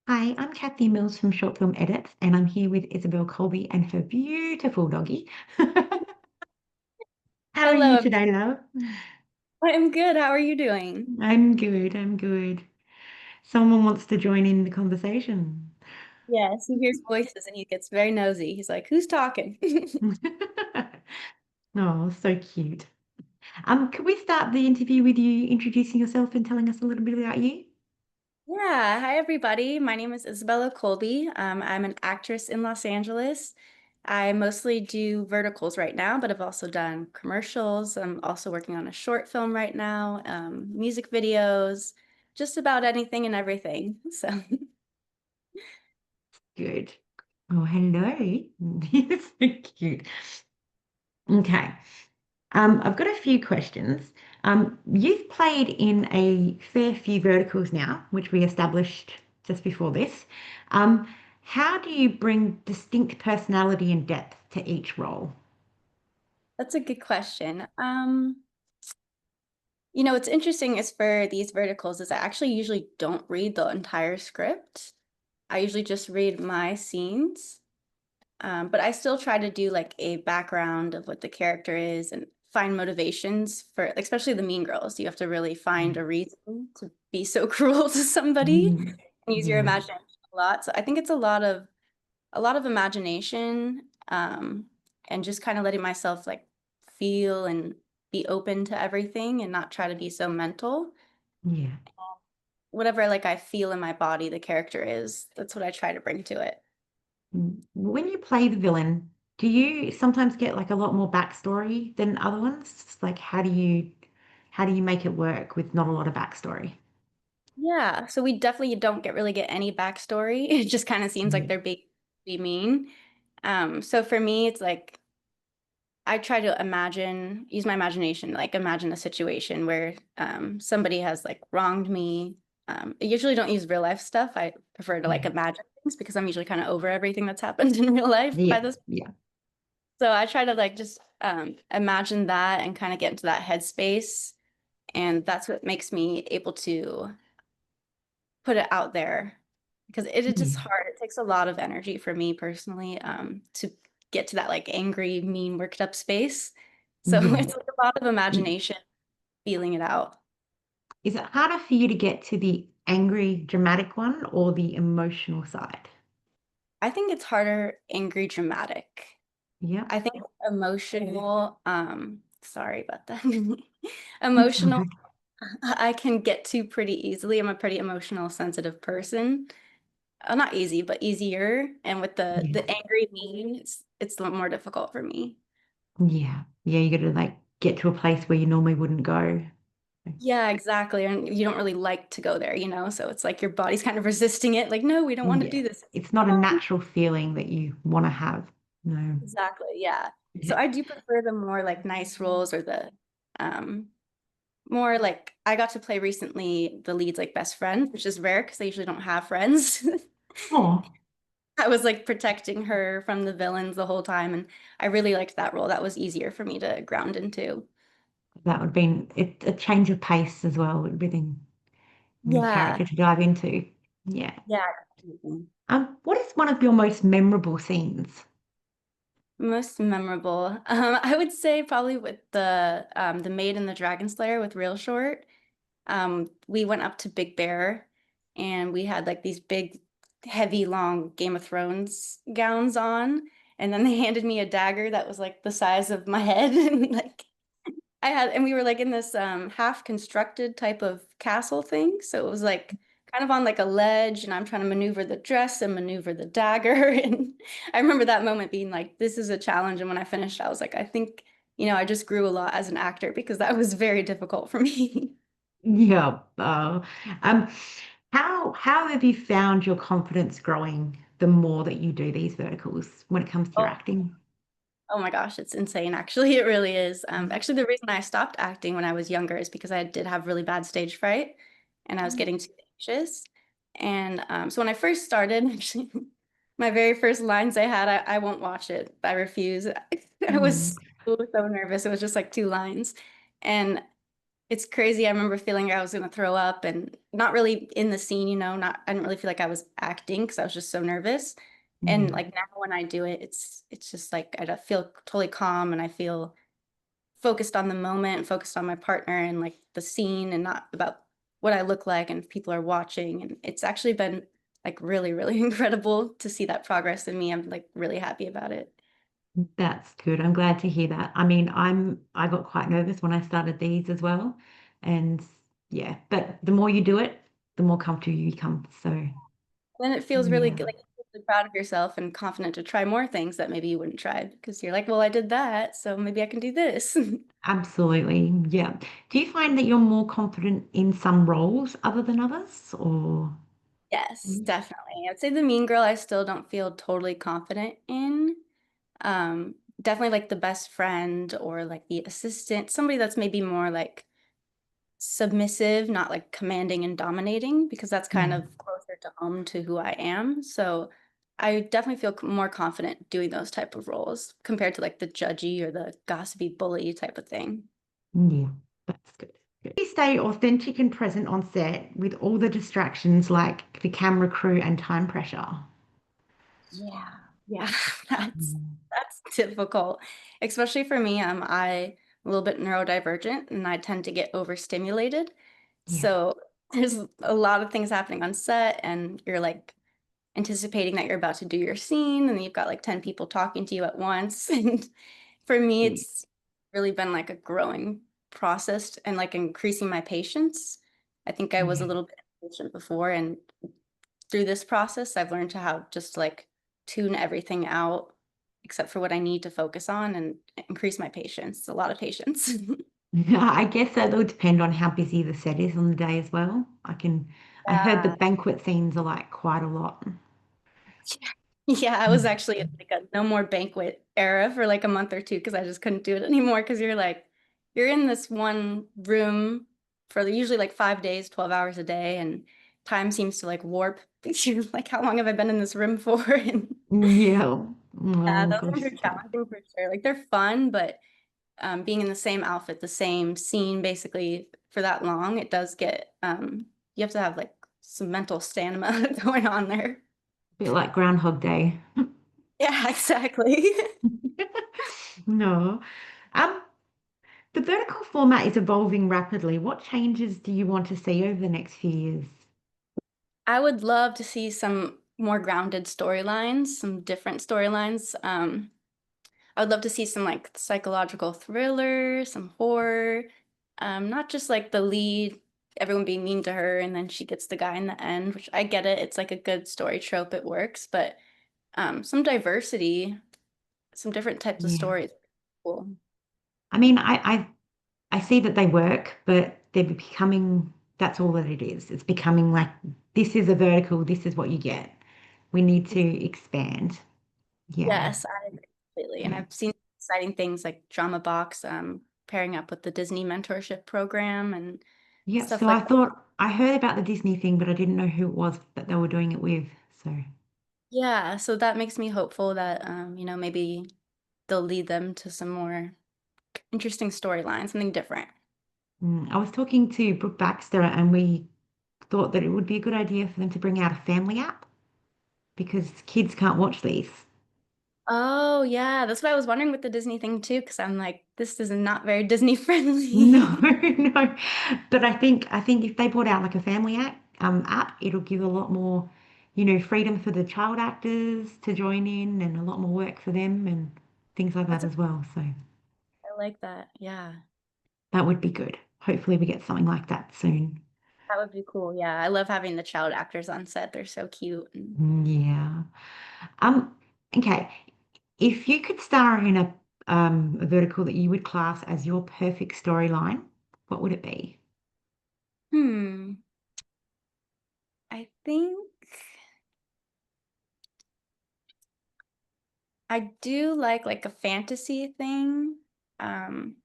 Hi, I'm Kathy Mills from Short Film Edits, and I'm here with Isabel Colby and her beautiful doggy. How are you Hello, today, love? I'm good. How are you doing? I'm good, I'm good. Someone wants to join in the conversation. Yes, he hears voices and he gets very nosy. He's like, "Who's talking?" Oh, so cute. Could we start the interview with you introducing yourself and telling us a little bit about you? Yeah, hi everybody. My name is Isabella Colby. I'm an actress in Los Angeles. I mostly do verticals right now, but I've also done commercials. I'm also working on a short film right now, music videos, just about anything and everything. So, Good. Oh, hello. You're so cute. Okay. I've got a few questions. You've played in a fair few verticals now, which we established just before this. Um, how do you bring distinct personality and depth to each role? that's a good question. What's interesting is for these verticals is I actually usually don't read the entire script. I usually just read my scenes. But I still try to do like a background of what the character is and find motivations for, like, especially the mean girls. You have to really find a reason to be so cruel to somebody Mm, and use your yeah, imagination a lot. So I think it's a lot of imagination, and just kind of letting myself like feel and be open to everything and not try to be so mental. yeah. Whatever like I feel in my body the character is, that's what I try to bring to it. When you play the villain, do you sometimes get like a lot more backstory than other ones? Like, how do you make it work with not a lot of backstory? Yeah, so we definitely don't really get any backstory. It just kind of seems like Yeah. they're be mean. So for me, it's like I try to use my imagination, like imagine a situation where somebody has like wronged me. I usually don't use real life stuff. I prefer to like Yeah. imagine things because I'm usually kind of over everything that's happened in real life by Yeah. this. Yeah. So I try to like just imagine that and kind of get into that headspace, and that's what makes me able to put it out there because it is just Yeah. hard. It takes a lot of energy for me personally, to get to that like angry, mean, worked up space. So Yeah. it's like a lot of imagination, feeling it out. Is it harder for you to get to the angry, dramatic one or the emotional side? I think it's harder, angry, dramatic. Yeah, I think emotional, sorry about that. it's all Emotional, right. I can get to pretty easily. I'm a pretty emotional, sensitive person. Not easy, but easier. And with the Yeah, the angry mean, it's a lot more difficult for me. yeah, yeah. You got to like get to a place where you normally wouldn't go. Yeah, exactly. And you don't really like to go there, you know? So it's like your body's kind of resisting it. Like, no, we don't want to Yeah, do this. it's not a Come on. natural feeling that you want to have. No. Exactly. Yeah. So Yeah. I do prefer the more like nice roles or the um more like I got to play recently the lead's like best friend, which is rare because I usually don't have friends. Oh, I was like protecting her from the villains the whole time, and I really liked that role. That was easier for me to ground into. that would be a change of pace as well. Would be the new Yeah. character to dive into. Yeah. Yeah. Absolutely. What is one of your most memorable scenes? Most memorable. I would say probably with the Maid and the Dragon Slayer with Real Short. We went up to Big Bear and we had like these big, heavy, long Game of Thrones gowns on. And then they handed me a dagger that was like the size of my head. And like and we were like in this half constructed type of castle thing. So it was like kind of on like a ledge, and I'm trying to maneuver the dress and maneuver the dagger. And I remember that moment being like, this is a challenge. And when I finished, I was like, I think, I just grew a lot as an actor because that was very difficult for me. Yeah. Um, how have you found your confidence growing the more that you do these verticals when it comes to your Oh, acting? oh my gosh, it's insane. Actually, it really is. Actually, the reason I stopped acting when I was younger is because I did have really bad stage fright and I was getting too anxious. And so when I first started, actually, my very first lines I had, I won't watch it. I refuse. I Mm, was so nervous. It was just like two lines. And it's crazy. I remember feeling like I was gonna throw up and not really in the scene, not I didn't really feel like I was acting because I was just so nervous. And Yeah. like now when I do it, it's just like I feel totally calm and I feel focused on the moment, focused on my partner and like the scene and not about what I look like and if people are watching. And it's actually been like really, really incredible to see that progress in me. I'm like really happy about it. That's good. I'm glad to hear that. I mean, I got quite nervous when I started these as well. And yeah, but the more you do it, the more comfortable you become. So Then it feels really yeah, good, like you're really proud of yourself and confident to try more things that maybe you wouldn't try because you're like, well, I did that, so maybe I can do this. absolutely. Yeah. Do you find that you're more confident in some roles other than others or? Yes, definitely. I'd say the mean girl I still don't feel totally confident in. Definitely like the best friend or like the assistant, somebody that's maybe more like submissive, not like commanding and dominating, because that's kind Yeah. of closer to home to who I am. So I definitely feel more confident doing those type of roles compared to like the judgy or the gossipy bully type of thing. Yeah. That's good. Good. You stay authentic and present on set with all the distractions like the camera crew and time pressure. Yeah. Yeah, that's Mm. that's difficult, especially for me. I a little bit neurodivergent and I tend to get overstimulated. Yeah. So there's a lot of things happening on set and you're like anticipating that you're about to do your scene and you've got like 10 people talking to you at once. And for me, Yeah. it's really been like a growing process and like increasing my patience. I think I was a Yeah. little bit impatient before, and through this process, I've learned to how just like tune everything out except for what I need to focus on and increase my patience. It's a lot of patience. I guess that'll depend on how busy the set is on the day as well. I heard the Yeah. banquet scenes are like quite a lot. Yeah, I was Mm. actually in like a no more banquet era for like a month or two because I just couldn't do it anymore because you're like you're in this one room for usually like 5 days, 12 hours a day, and time seems to like warp. You're like, how long have I been in this room for? And Yeah. yeah, Oh those gosh. ones are challenging for sure. Like they're fun, but being in the same outfit, the same scene basically for that long, it does get you have to have like some mental stamina going on there. Bit like Groundhog Day. Yeah, exactly. No. Um, the vertical format is evolving rapidly. What changes do you want to see over the next few years? I would love to see some more grounded storylines, some different storylines. I would love to see some like psychological thriller, some horror, not just like the lead, everyone being mean to her and then she gets the guy in the end, which I get it. It's like a good story trope, it works, but some diversity, some different types of Yeah. stories. Cool. I mean, I see that they work, but they're becoming, that's all that it is. It's becoming like, this is a vertical, this is what you get. We need to expand. Yeah. Yes, I agree completely. And Yeah. I've seen exciting things like Drama Box, pairing up with the Disney mentorship program and Yep. stuff So I like that. thought I heard about the Disney thing, but I didn't know who it was that they were doing it with. So Yeah, so that makes me hopeful that maybe they'll lead them to some more interesting storyline, something different. I was talking to Brooke Baxter, and we thought that it would be a good idea for them to bring out a family app because kids can't watch these. Oh, yeah, that's what I was wondering with the Disney thing too, because I'm like, this is not very Disney No, friendly. no. But I think if they brought out like a family app, it'll give a lot more, freedom for the child actors to join in and a lot more work for them and things like that That's as well. So I like that. Yeah, that would be good. Hopefully we get something like that soon. that would be cool. Yeah, I love having the child actors on set. They're so cute. And Yeah. Um, okay. If you could star in a vertical that you would class as your perfect storyline, what would it be? hmm, I think I do like a fantasy thing. Um,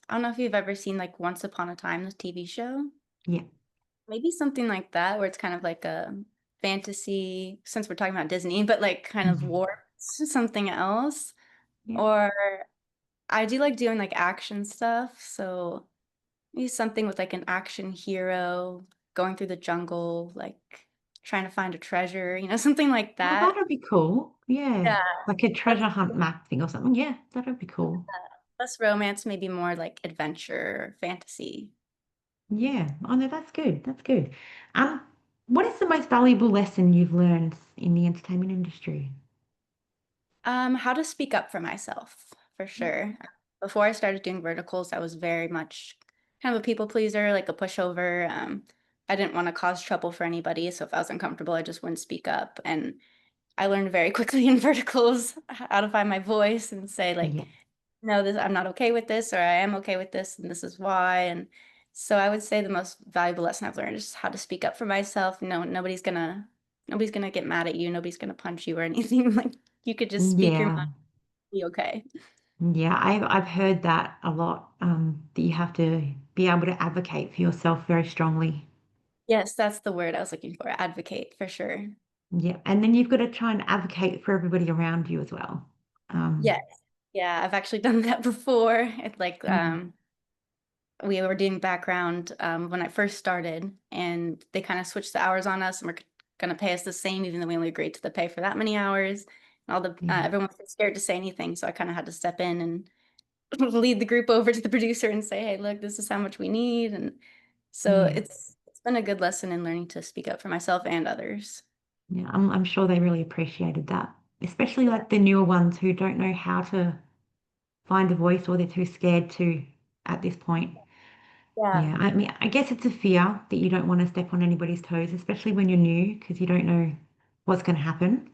I don't know if you've ever seen like Once Upon a Time, the TV show. Yeah. Maybe something like that, where it's kind of like a fantasy, since we're talking about Disney, but like kind of Mhm. warped to something else. Yeah. Or I do like doing like action stuff. So maybe something with like an action hero going through the jungle, like trying to find a treasure, something like Well, that. that'd be cool. Yeah. Yeah. Like a Less, treasure hunt map thing or something. Yeah, that'd be cool. less romance, maybe more like adventure, fantasy. Yeah. Oh no, that's good. That's good. Um, what is the most valuable lesson you've learned in the entertainment industry? How to speak up for myself, for sure. Before I started doing verticals, I was very much kind of a people pleaser, like a pushover. I didn't want to cause trouble for anybody, so if I was uncomfortable, I just wouldn't speak up. And I learned very quickly in verticals how to find my voice and say like, Yeah. no, this I'm not okay with this, or I am okay with this, and this is why. And so I would say the most valuable lesson I've learned is how to speak up for myself. No, nobody's gonna get mad at you. Nobody's gonna punch you or anything. Like you could just speak your Yeah. mind, be okay. Yeah, I've heard that a lot, that you have to be able to advocate for yourself very strongly. Yes, that's the word I was looking for. Advocate for sure. Yeah. And then you've got to try and advocate for everybody around you as well. Yes. Yeah, I've actually done that before. It's like Mm, we were doing background when I first started, and they kind of switched the hours on us, and were going to pay us the same, even though we only agreed to the pay for that many hours. And all the yeah. everyone was scared to say anything, so I kind of had to step in and lead the group over to the producer and say, "Hey, look, this is how much we need." And so Yeah. it's been a good lesson in learning to speak up for myself and others. Yeah. I'm sure they really appreciated that, especially like the newer ones who don't know how to find a voice or they're too scared to at this point. Yeah, Yeah. I mean, I guess it's a fear that you don't want to step on anybody's toes, especially when you're new, because you don't know what's going to happen.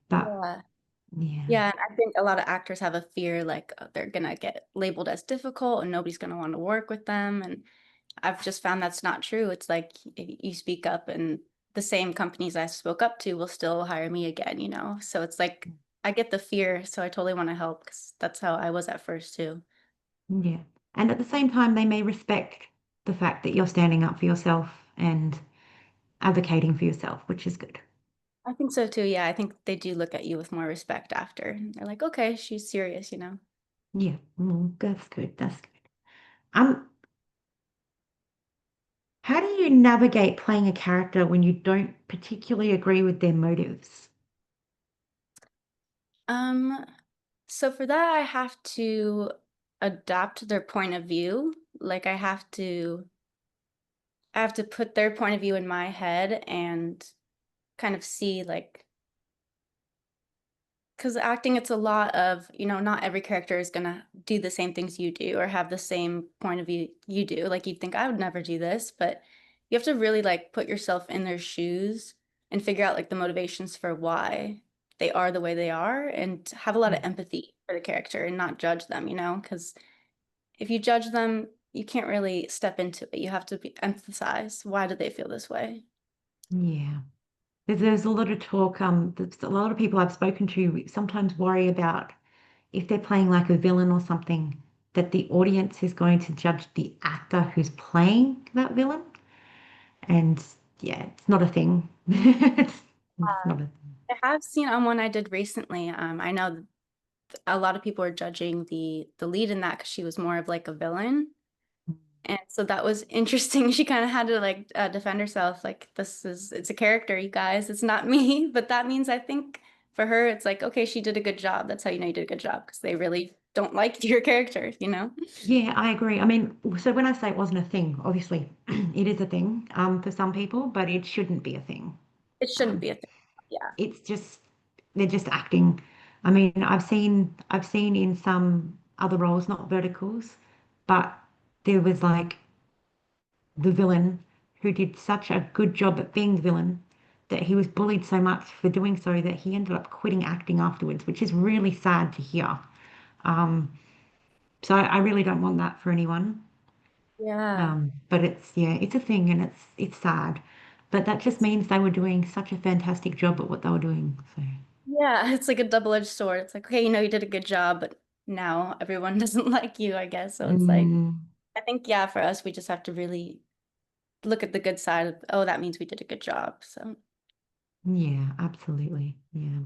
But yeah. yeah. Yeah, and I think a lot of actors have a fear like they're gonna get labeled as difficult and nobody's gonna want to work with them. And I've just found that's not true. It's like you speak up and the same companies I spoke up to will still hire me again. So it's like I get the fear, so I totally want to help because that's how I was at first too. Yeah. And at the same time, they may respect the fact that you're standing up for yourself and advocating for yourself, which is good. I think so too. Yeah, I think they do look at you with more respect after. They're like, okay, she's serious. Yeah. That's good. That's good. Um, how do you navigate playing a character when you don't particularly agree with their motives? Um, so for that, I have to adapt their point of view. Like I have to put their point of view in my head and kind of see like because acting it's a lot of not every character is gonna do the same things you do or have the same point of view you do. Like you'd think I would never do this, but you have to really like put yourself in their shoes and figure out like the motivations for why they are the way they are and have a lot of Mm. empathy for the character and not judge them, because if you judge them, you can't really step into it. You have to emphasize why do they feel this way. Yeah. There's a lot of talk, there's a lot of people I've spoken to sometimes worry about if they're playing like a villain or something, that the audience is going to judge the actor who's playing that villain. And yeah, it's not a thing. It's not a I have seen on one I did recently. I know a lot of people are judging the lead in that because she was more of like a villain. And so that was interesting. She kind of had to like defend herself, like it's a character, you guys. It's not me. But that means I think for her, it's like, okay, she did a good job. That's how you know you did a good job because they really don't like your character. Yeah, I agree. I mean, so when I say it wasn't a thing, obviously it is a thing, for some people, but it shouldn't be a thing. It shouldn't Um, be a thing. Yeah. it's just they're just acting. I mean, I've seen in some other roles, not verticals, but there was like the villain who did such a good job at being the villain that he was bullied so much for doing so that he ended up quitting acting afterwards, which is really sad to hear. Um, so I really don't want that for anyone. Yeah. But it's yeah, it's a thing and it's sad. But that just It's means they were doing such a fantastic job at what they were doing. So yeah, it's like a double-edged sword. It's like, okay, you did a good job, but now everyone doesn't like you, I guess. So it's like mm, I think, yeah, for us, we just have to really look at the good side of, oh, that means we did a good job. So, yeah, absolutely. Yeah.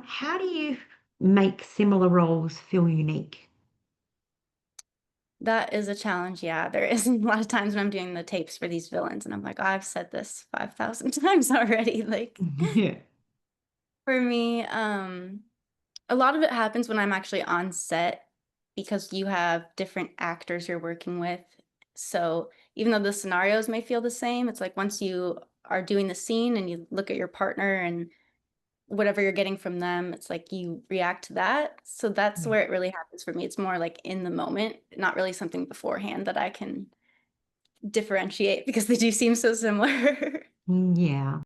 How do you make similar roles feel unique? That is a challenge. Yeah, there is a lot of times when I'm doing the tapes for these villains, and I'm like, oh, I've said this 5,000 times already. Like Yeah. for me, a lot of it happens when I'm actually on set because you have different actors you're working with. So even though the scenarios may feel the same, it's like once you are doing the scene and you look at your partner and whatever you're getting from them, it's like you react to that. So that's where it really happens for me. It's more like in the moment, not really something beforehand that I can differentiate because they do seem so similar. Yeah.